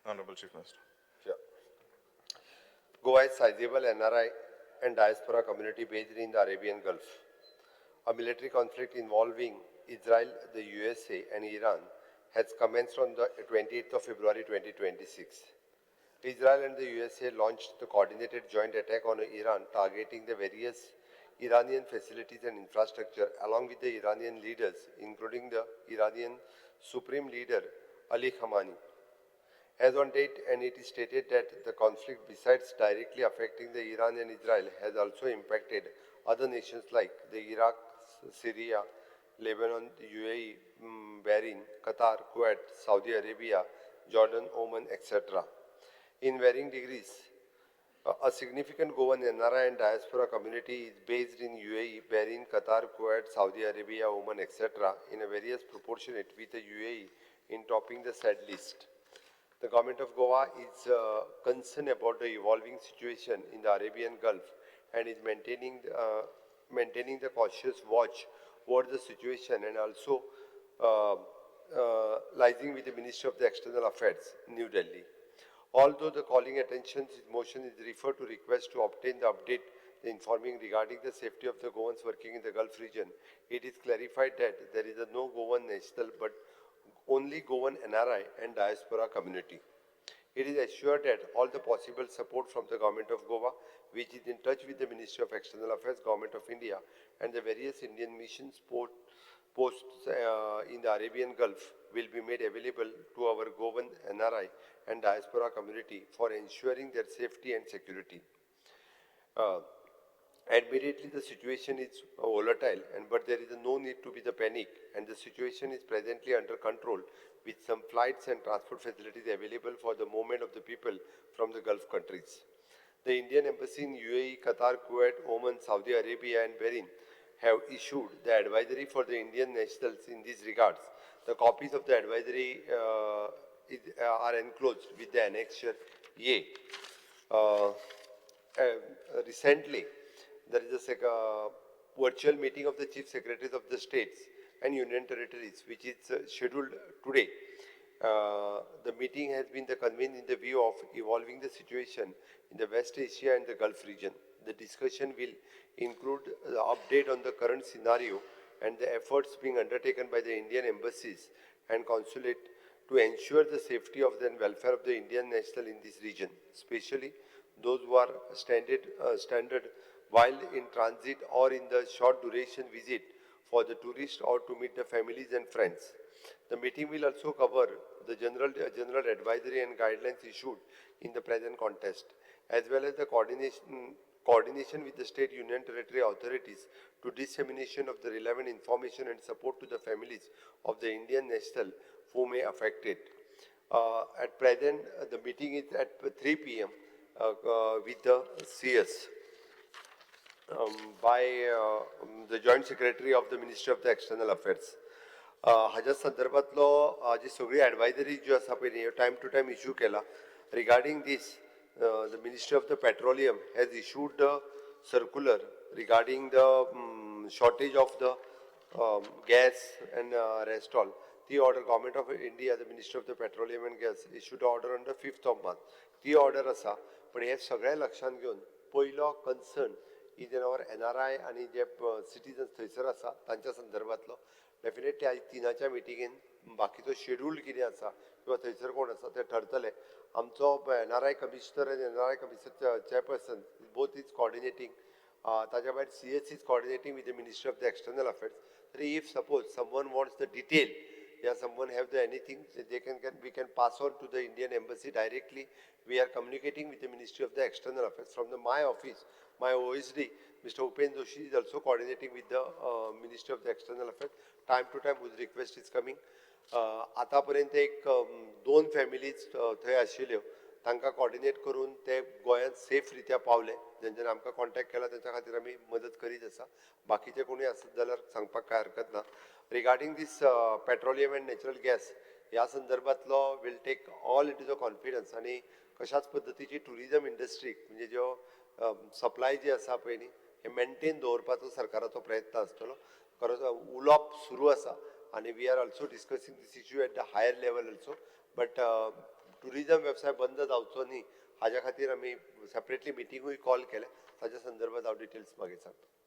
Honorable Chief Minister. Sure. Goa is sizable NRI and diaspora community based in the Arabian Gulf. A military conflict involving Israel, the USA, and Iran has commenced on the 28th of February 2026. Israel and the USA launched the coordinated joint attack on Iran, targeting the various Iranian facilities and infrastructure, along with the Iranian leaders, including the Iranian Supreme Leader Ali Khamenei. As on date, and it is stated that the conflict, besides directly affecting the Iran and Israel, has also impacted other nations like the Iraq, Syria, Lebanon, the UAE, Bahrain, Qatar, Kuwait, Saudi Arabia, Jordan, Oman, etc. In varying degrees, a significant Goan NRI and diaspora community is based in UAE, Bahrain, Qatar, Kuwait, Saudi Arabia, Oman, etc. in a various proportionate, with the UAE in topping the said list. The government of Goa is concerned about the evolving situation in the Arabian Gulf and is maintaining the cautious watch over the situation, and also liaising with the Ministry of the External Affairs, New Delhi. Although the calling attention motion is referred to request to obtain the update the informing regarding the safety of the Goans working in the Gulf region, it is clarified that there is no Goan national but only Goan NRI and diaspora community. It is assured that all the possible support from the Government of Goa, which is in touch with the Ministry of External Affairs, Government of India, and the various Indian missions posts in the Arabian Gulf, will be made available to our Goan NRI and diaspora community for ensuring their safety and security. Admittedly, the situation is volatile, but there is no need to be the panic, and the situation is presently under control, with some flights and transport facilities available for the movement of the people from the Gulf countries. The Indian Embassy in UAE, Qatar, Kuwait, Oman, Saudi Arabia, and Bahrain have issued the advisory for the Indian nationals in these regards. The copies of the advisory are enclosed with the annexure A. Recently, there is a virtual meeting of the Chief Secretaries of the states and Union Territories, which is scheduled today. The meeting has been convened in the view of evolving the situation in the West Asia and the Gulf region. The discussion will include the update on the current scenario and the efforts being undertaken by the Indian embassies and consulate to ensure the safety of the welfare of the Indian national in this region, especially those who are standard while in transit or in the short duration visit for the tourist or to meet the families and friends. The meeting will also cover the general advisory and guidelines issued in the present context, as well as the coordination with the state union territory authorities to dissemination of the relevant information and support to the families of the Indian national who may affect it. At present, the meeting is at 3 p.m. With the CS by the Joint Secretary of the Ministry of the External Affairs. हाच्या संदर्भातलो जी सगळी advisory जी आसा पळय time to time issue केला regarding this the ministry of the petroleum has issued the circular regarding the shortage of the gas and rest all. The order, Government of India, the Ministry of the Petroleum and Gas, issued order on the 5th of month. ती order आसा पण हे सगळे लक्षात घेवन पयलो concern is in our NRI आणि जे citizens थंयसर आसा तांच्या संदर्भातलो डेफिनेटली आज 3च्या मिटिंगेन बाकीचो शेड्यूल कितें आसा किंवा थंयसर कोण आसा ते ठरतले. आमचो NRI कमिशनर आनी NRI commissioner chairperson both is coordinating. ताच्या भायर CS is coordinating with the Ministry of the External Affairs. So if suppose someone wants the detail, someone have the anything, we can pass on to the Indian Embassy directly. We are communicating with the Ministry of the External Affairs from my office. My OSD, Mr. Upen Joshi, is also coordinating with the Ministry of the External Affairs. Time to time, whose request is coming. आतापर्यंत एक 2 families थंय आशिल्ल्यो तांकां coordinate करून ते गोंयांत safe रित्या पावले. जेंच्यानी आमकां कॉन्टॅक्ट केला त्यांच्या खातीर आमी मदत करीत आसा. बाकीचे कोणी आसत जाल्यार सांगपाक काय हरकत ना. Regarding these petroleum and natural gas ह्या संदर्भातलो will take all it is a confidence आणि कशाच पद्दतीची टुरिजम इंडस्ट्री म्हणजे ज्यो सप्लाय जी आसा पळय न्ही हे मेंटेन दवरपाचो सरकाराचो प्रयत्न आसतलो. खरोच उलोवप सुरू आसा आणि we are also discussing this issue at the higher level also. But tourism वेवसाय बंद जावचो न्ही हाज्या खातीर आमी सेपरेटली मिटिंगूय कॉल केल्या ताच्या संदर्भात हांव डिटेल्स मागीर सांगता.